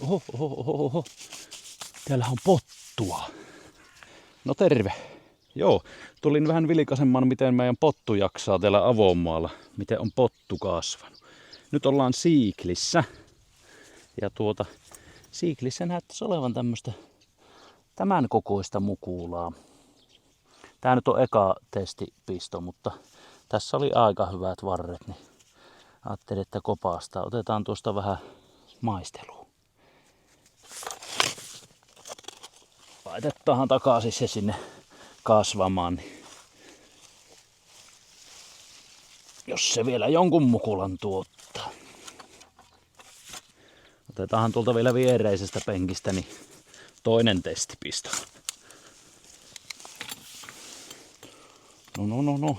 Oho. Täällä on pottua. No terve. Joo, tulin vähän vilkaisemaan, miten meidän pottu jaksaa täällä avomaalla. Miten on pottu kasvanut. Nyt ollaan Siiklissä. Ja Siiklissä näyttäisi olevan tämmöistä tämän kokoista mukulaa. Tää nyt on eka testipisto, mutta tässä oli aika hyvät varret, niin ajattelin, että kopastaa. Otetaan tuosta vähän maistelua. Laitetaan takaisin se sinne kasvamaan, niin jos se vielä jonkun mukulan tuottaa. Otetaan tuolta vielä viereisestä penkistä niin toinen testipisto. No.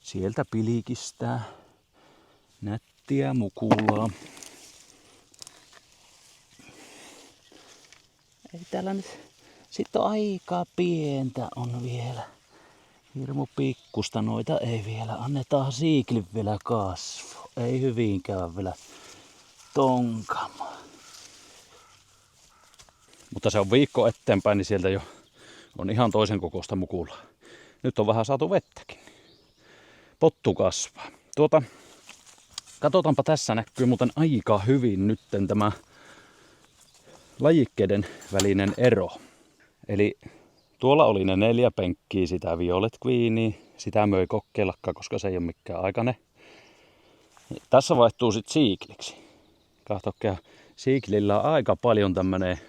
Sieltä pilikistää nättiä mukulaa. Ei täällä nyt sitten on aika pientä on vielä. Hirmu pikkusta noita ei vielä. Annetaan Siiklin vielä kasvu. Ei hyvinkään vielä tonkamaan. Mutta se on viikko eteenpäin, niin sieltä jo on ihan toisen kokoista mukulaa. Nyt on vähän saatu vettäkin. Pottu kasvaa. Katsotaanpa, tässä näkyy muuten aika hyvin nytten tämä lajikkeiden välinen ero. Eli tuolla oli ne 4 penkkiä sitä Violet Queenia. Sitä möi kokeilakka, koska se ei ole mikään aikainen. Tässä vaihtuu sitten Siikliksi. Kahtokea, Siiklillä on aika paljon tämmönen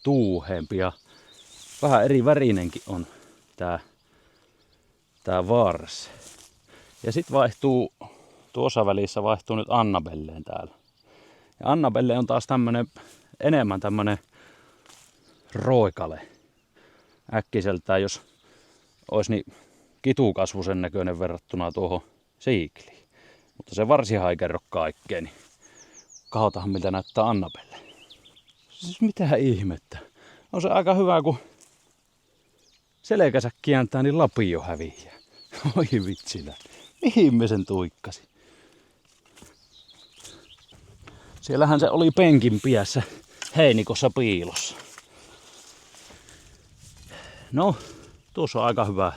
tuuheempi ja vähän eri värinenkin on tää vars. Ja sit vaihtuu, tuossa välissä vaihtuu nyt Annabelleen täällä. Ja Annabelle on taas enemmän tämmönen roikale. Äkkiseltään, jos olisi niin kitukasvusen näköinen verrattuna tuohon Siikliin. Mutta se varsinhan ei kerro kaikkea, niin katsotaan miltä näyttää Annabelle. Siis mitä ihmettä. On se aika hyvä, kun selkänsä kääntää, niin lapio häviää. Oi vitsilä. Mihin me sen tuikkasi? Siellähän se oli penkin piässä heinikossa piilossa. No, tuossa on aika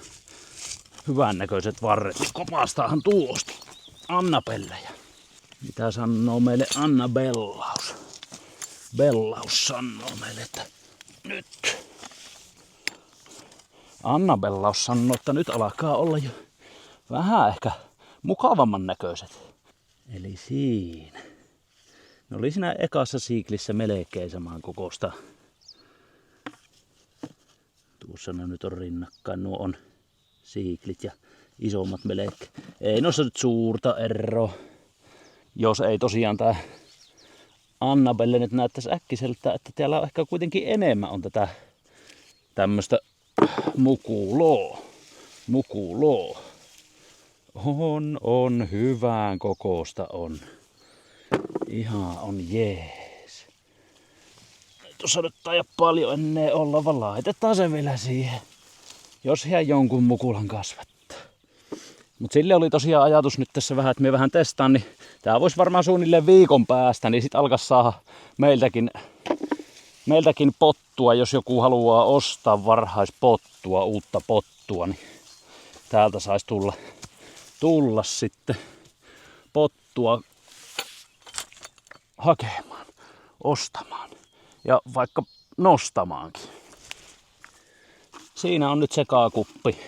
hyvän näköiset varret. Kopastaahan tuosta Annabellejä. Mitä sanoo meille Annabellaus? Bellaus sanoo meille, että nyt. Annabellaus sanoo, että nyt alkaa olla jo vähän ehkä mukavamman näköiset. Eli siinä. Ne oli siinä ekassa Siiklissä melkein saman kokoista. Tuossa ne nyt on rinnakkain. Nuo on Siiklit ja isommat melkein. Ei noissa nyt suurta eroa. Jos ei tosiaan tää Annabelle nyt näyttäisi äkkiseltä, että täällä on ehkä kuitenkin enemmän on tätä tämmöstä mukuloo. On hyvän kokoista on. Ihan on jees. Tuossa nyt ei paljon ennen olla, vaan laitetaan se vielä siihen. Jos hän jonkun mukulan kasvattaa. Mut sille oli tosiaan ajatus nyt tässä vähän, että me vähän testaan, niin tää voisi varmaan suunnilleen viikon päästä, niin sit alkaa saada meiltäkin pottua, jos joku haluaa ostaa varhaispottua, uutta pottua, niin täältä saisi tulla sitten pottua hakemaan, ostamaan ja vaikka nostamaankin. Siinä on nyt sekakuppi.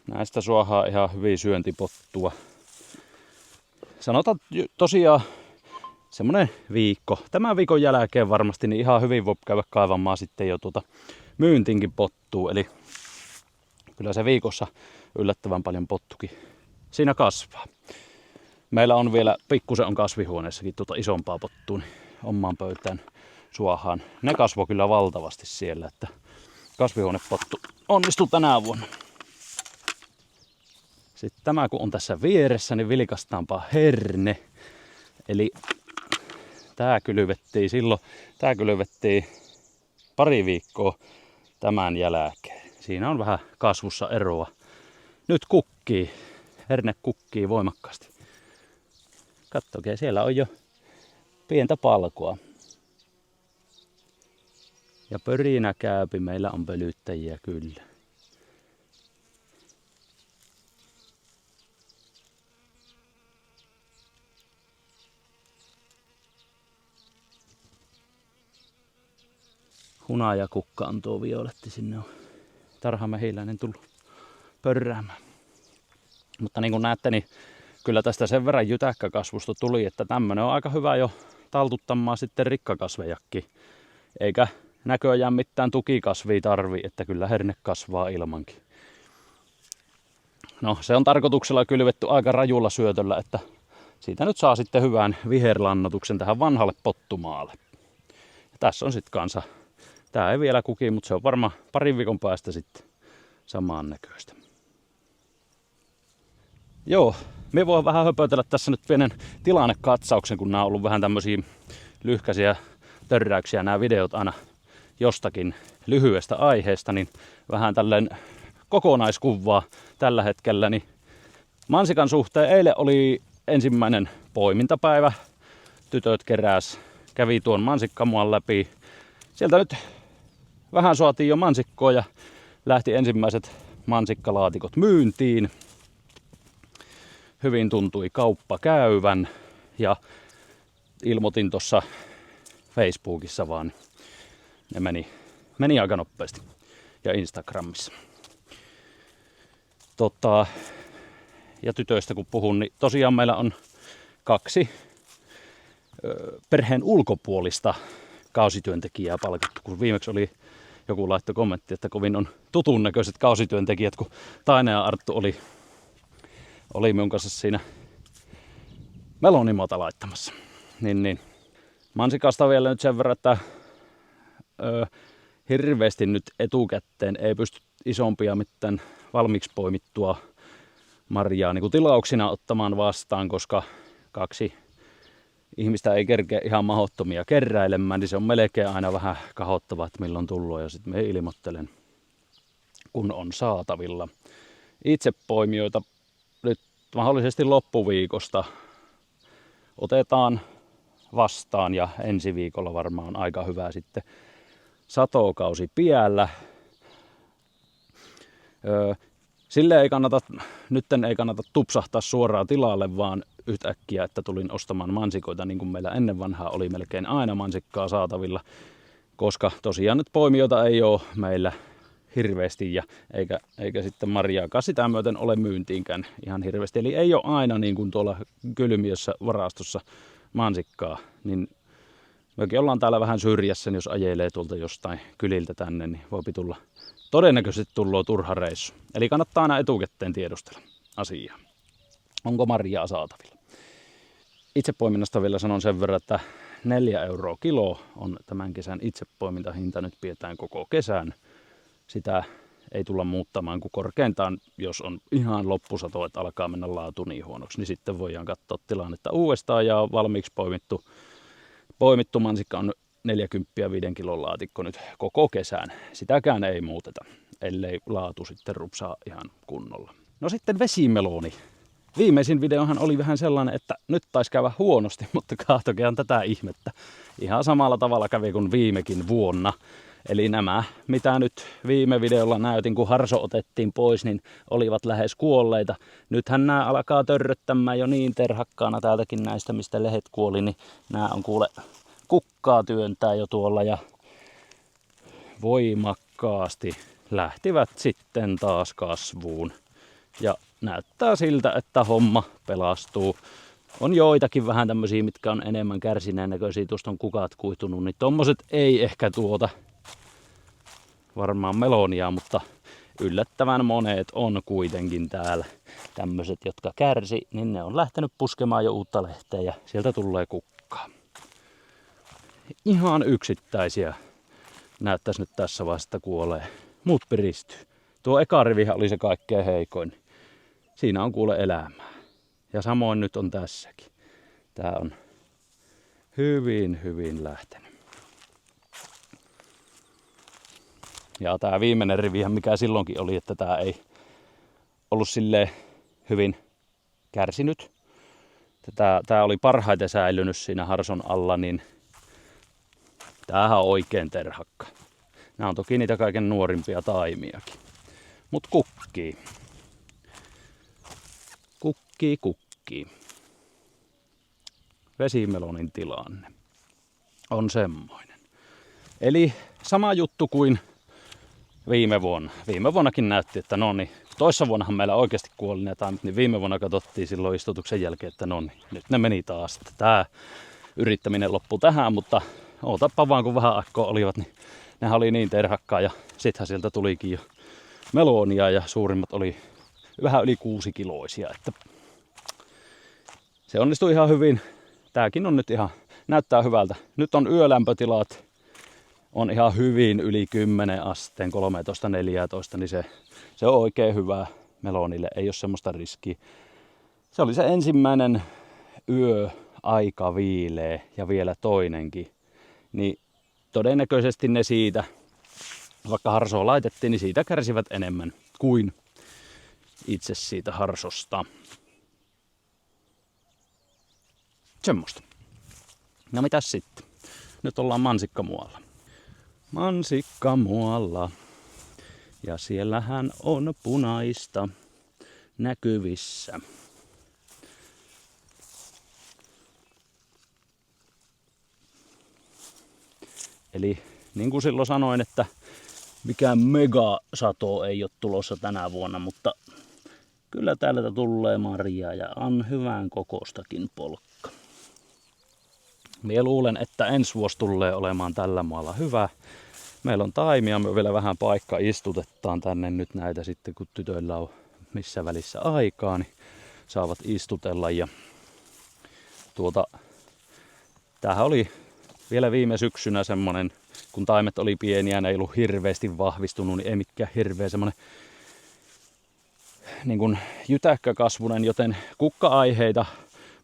Näistä suohaa ihan hyvin syöntipottua. Sanotaan tosiaan semmonen viikko. Tämän viikon jälkeen varmasti niin ihan hyvin voi käydä kaivamaan sitten jo myyntinkin pottua. Eli kyllä se viikossa yllättävän paljon pottukin siinä kasvaa. Meillä on vielä pikkusen on kasvihuoneessakin isompaa pottua niin omaan pöytään suohaan. Ne kasvoi kyllä valtavasti siellä, että kasvihuonepottu onnistui tänä vuonna. Sitten tämä kun on tässä vieressä, niin vilkastaanpa herne. Eli tää kylvettiin pari viikkoa tämän jälkeen. Siinä on vähän kasvussa eroa. Nyt herne kukkii voimakkaasti. Kattokaa, siellä on jo pientä palkoa. Ja pörinä käypi, meillä on pölyttäjiä kyllä. Hunajakukka on tuo violetti, sinne on tarhamehiläinen tullut pörräämään. Mutta niin kuin näette, niin kyllä tästä sen verran jytäkkäkasvusta tuli, että tämmönen on aika hyvä jo taltuttamaan sitten rikkakasvejakin. Eikä näköjään mitään tukikasvia tarvii, että kyllä herne kasvaa ilmankin. No, se on tarkoituksella kylvetty aika rajulla syötöllä, että siitä nyt saa sitten hyvän viherlannotuksen tähän vanhalle pottumaalle. Ja tässä on sitten kanssa, tää ei vielä kuki, mutta se on varmaan parin viikon päästä sitten samaan näköistä. Joo, me voin vähän höpötellä tässä nyt pienen tilannekatsauksen, kun nämä on ollut vähän tämmöisiä lyhkäisiä törräyksiä nämä videot aina jostakin lyhyestä aiheesta, niin vähän tälleen kokonaiskuvaa tällä hetkellä. Niin mansikan suhteen eilen oli ensimmäinen poimintapäivä. Tytöt kävi tuon mansikkamuan läpi. Sieltä nyt vähän saatiin jo mansikkoa ja lähti ensimmäiset mansikkalaatikot myyntiin. Hyvin tuntui kauppa käyvän ja ilmoitin tuossa Facebookissa vaan. Ne meni aika nopeasti ja Instagramissa. Ja tytöistä kun puhun, niin tosiaan meillä on 2 perheen ulkopuolista kausityöntekijää palkattu. Kun viimeksi joku laittoi kommentti, että kovin on tutun näköiset kausityöntekijät, kun Taina ja Arttu oli minun kanssa siinä melonimota laittamassa. Niin. Mansikasta vielä nyt sen verran, että hirveästi nyt etukäteen ei pysty isompia mitään valmiiksi poimittua marjaa niin kuin tilauksina ottamaan vastaan, koska 2 ihmistä ei kerkeä ihan mahdottomia keräilemään, niin se on melkein aina vähän kahottava, että milloin tullut, ja sitten me ilmoittelen, kun on saatavilla. Itse poimijoita nyt mahdollisesti loppuviikosta otetaan vastaan, ja ensi viikolla varmaan on aika hyvä sitten satokausi piällä. Nytten ei kannata tupsahtaa suoraan tilalle, vaan yhtäkkiä, että tulin ostamaan mansikoita, niin kuin meillä ennen vanhaa oli melkein aina mansikkaa saatavilla, koska tosiaan nyt poimijoita ei ole meillä hirveästi, eikä sitten marjaakaan sitä myöten ole myyntiinkään ihan hirveästi. Eli ei ole aina niin kuin tuolla kylmiössä varastossa mansikkaa, niin mekin ollaan täällä vähän syrjässä, niin jos ajelee tuolta jostain kyliltä tänne, niin voi tulla. Todennäköisesti tullut turha reissu. Eli kannattaa aina etukäteen tiedustella asiaa. Onko marjaa saatavilla? Itsepoiminnasta vielä sanon sen verran, että 4 € kilo on tämän kesän itsepoimintahinta. Nyt pidetään koko kesän. Sitä ei tulla muuttamaan kuin korkeintaan, jos on ihan loppusato, että alkaa mennä laatu niin huonoksi, niin sitten voidaan katsoa tilannetta uudestaan. Ja valmiiksi poimittu mansikka on 40 5 kilon laatikko nyt koko kesän. Sitäkään ei muuteta, ellei laatu sitten rupsaa ihan kunnolla. No sitten vesimeloni. Viimeisin videohan oli vähän sellainen, että nyt taisi käydä huonosti, mutta kahtokehan tätä ihmettä. Ihan samalla tavalla kävi kuin viimekin vuonna. Eli nämä, mitä nyt viime videolla näytin, kun harso otettiin pois, niin olivat lähes kuolleita. Nythän nämä alkaa törröttämään jo niin terhakkaana täältäkin näistä, mistä lehet kuoli, niin nämä on kuule kukkaa työntää jo tuolla ja voimakkaasti lähtivät sitten taas kasvuun. Ja näyttää siltä, että homma pelastuu. On joitakin vähän tämmöisiä, mitkä on enemmän kärsineen näköisiä, tuosta on kukat kuihtunut, niin tommoset ei ehkä tuota varmaan melonia, mutta yllättävän monet on kuitenkin täällä tämmöiset, jotka kärsi, niin ne on lähtenyt puskemaan jo uutta lehteä ja sieltä tulee kukkaa. Ihan yksittäisiä näyttäisi nyt tässä vasta kuolee. Muut piristyy. Tuo eka rivihän oli se kaikkein heikoin. Siinä on kuule elämää. Ja samoin nyt on tässäkin. Tää on hyvin lähtenyt. Ja tää viimeinen rivihän mikä silloinkin oli, että tää ei ollut silleen hyvin kärsinyt. Tää oli parhaiten säilynyt siinä harson alla, niin tämähän on oikein terhakka. Nämä on toki niitä kaiken nuorimpia taimiakin. Mut kukkii. Kukkii. Vesimelonin tilanne on semmoinen. Eli sama juttu kuin viime vuonna. Viime vuonnakin näytti, että no niin, toissa vuonnahan meillä oikeasti kuoli ne taimit, niin viime vuonna katsottiin silloin istutuksen jälkeen, että no niin, nyt ne meni taas. Tää yrittäminen loppui tähän, mutta ootapa vaan kun vähän aikaa olivat, niin nehän oli niin terhakkaa ja sittenhän sieltä tulikin jo melonia ja suurimmat oli vähän yli 6 kiloisia, että se onnistui ihan hyvin. Tääkin on nyt ihan, näyttää hyvältä. Nyt on yölämpötilat, on ihan hyvin yli 10 asteen, 13-14, niin se on oikein hyvä melonille, ei ole semmoista riskiä. Se oli se ensimmäinen yö aika viileä ja vielä toinenkin, niin todennäköisesti ne siitä, vaikka harsoa laitettiin, niin siitä kärsivät enemmän kuin itse siitä harsosta. Semmosta. No mitäs sitten? Nyt ollaan mansikkamualla. Mansikkamualla. Ja siellähän on punaista näkyvissä. Eli niin kuin silloin sanoin, että mikään megasato ei ole tulossa tänä vuonna, mutta kyllä täältä tulee marjaa ja on hyvän kokostakin polkka. Mie luulen, että ensi vuosi tulee olemaan tällä maalla hyvä. Meillä on taimia, me vielä vähän paikka istutetaan tänne nyt näitä sitten, kun tytöillä on missä välissä aikaa, niin saavat istutella. Ja tämähän oli vielä viime syksynä semmonen, kun taimet oli pieniä, ne ei ollut hirveästi vahvistunut, niin ei mikään hirveä semmonen niin kuin jytäkkäkasvunen, joten kukka-aiheita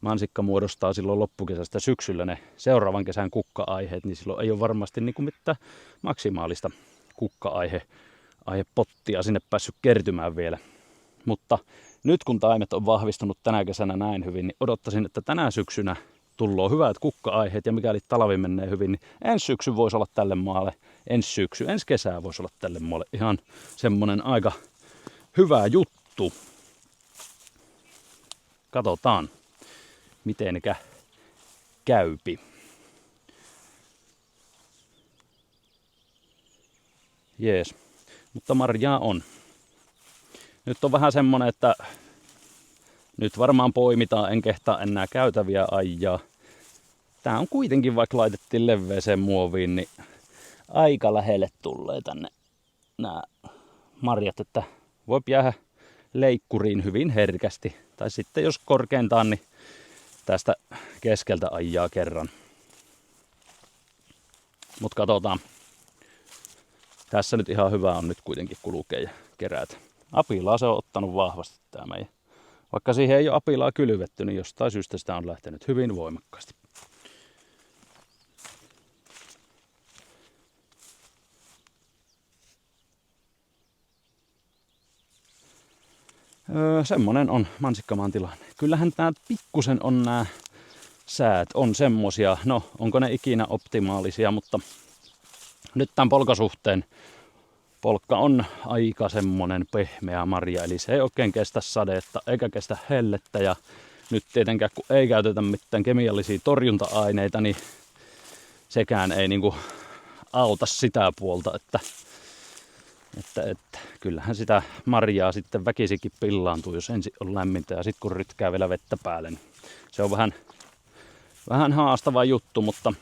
mansikka muodostaa silloin loppukesästä syksyllä ne seuraavan kesän kukka-aiheet, niin silloin ei ole varmasti niin kuin mitään maksimaalista kukka-aihepottia sinne päässyt kertymään vielä. Mutta nyt kun taimet on vahvistunut tänä kesänä näin hyvin, niin odottaisin, että tänä syksynä tullee hyvät kukka-aiheet ja mikäli talvi menee hyvin, niin ensi syksy voisi olla tälle maalle, ensi kesää voisi olla tälle maalle ihan semmonen aika hyvä juttu. Katsotaan, mitenkä käypi. Jees, mutta marjaa on. Nyt on vähän semmonen, että nyt varmaan poimitaan, en kehtaa enää käytäviä ajaa. Tää on kuitenkin, vaikka laitettiin leveeseen muoviin, niin aika lähelle tulee tänne nämä marjat, että voi jäädä leikkuriin hyvin herkästi. Tai sitten jos korkeintaan, niin tästä keskeltä ajaa kerran. Mut katsotaan. Tässä nyt ihan hyvä on nyt kuitenkin kulkea ja kerätä. Apilaa se on ottanut vahvasti tää meidän. Vaikka siihen ei ole apilaa kylvetty, niin jostain syystä sitä on lähtenyt hyvin voimakkaasti. Semmonen on mansikkamaan tilanne. Kyllähän tää pikkusen on nää säät on semmosia, no onko ne ikinä optimaalisia, mutta nyt tämän polkasuhteen polkka on aika semmonen pehmeä marja, eli se ei oikein kestä sadetta eikä kestä hellettä ja nyt tietenkään kun ei käytetä mitään kemiallisia torjunta-aineita, niin sekään ei niinku auta sitä puolta, että kyllähän sitä marjaa sitten väkisikin pillaantuu, jos ensin on lämmintä ja sitten kun rytkää vielä vettä päälle, niin se on vähän haastava juttu, mutta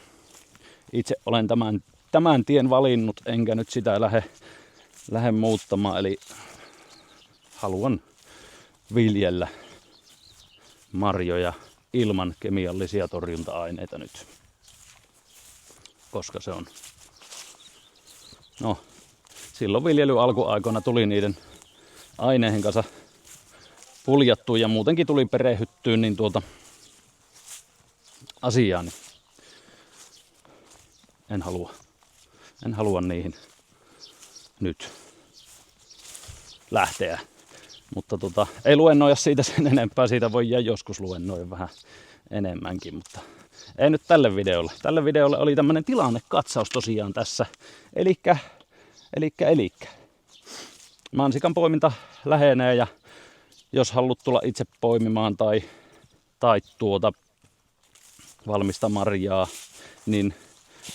itse olen tämän tien valinnut, enkä nyt sitä lähde muuttamaan, eli haluan viljellä marjoja ilman kemiallisia torjunta-aineita nyt, koska se on, no silloin viljelyn alkuaikoina tuli niiden aineihin kanssa puljattua ja muutenkin tuli perehdyttyä niin asiaan, niin en halua niihin nyt lähteä. Mutta ei luennoida siitä sen enempää, siitä voi joskus luennoida vähän enemmänkin, mutta ei nyt tälle videolle. Tälle videolle oli tämmönen tilannekatsaus tosiaan tässä. Elikkä Elikkä. Mansikan poiminta lähenee ja jos haluat tulla itse poimimaan tai valmista marjaa, niin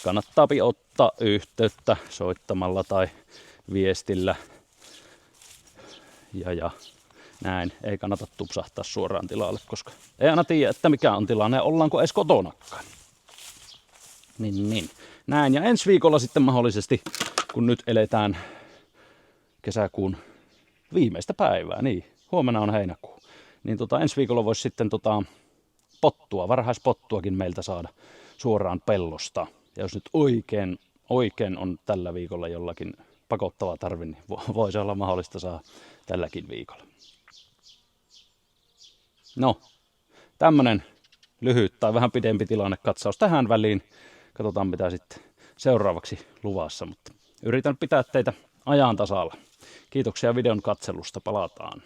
kannattaa ottaa yhteyttä soittamalla tai viestillä. Ja näin, ei kannata tupsahtaa suoraan tilalle, koska ei aina tiedä, että mikä on tilanne, ollaanko edes kotonakaan. Niin. Näin, ja ensi viikolla sitten mahdollisesti, kun nyt eletään kesäkuun viimeistä päivää, niin huomenna on heinäkuu, niin ensi viikolla voisi sitten varhaispottuakin meiltä saada suoraan pellosta. Ja jos nyt oikein on tällä viikolla jollakin pakottava tarve, niin voisi olla mahdollista saada tälläkin viikolla. No, tämmönen lyhyt tai vähän pidempi tilannekatsaus tähän väliin. Katsotaan mitä sitten seuraavaksi luvassa, mutta yritän pitää teitä ajan tasalla. Kiitoksia videon katselusta, palataan.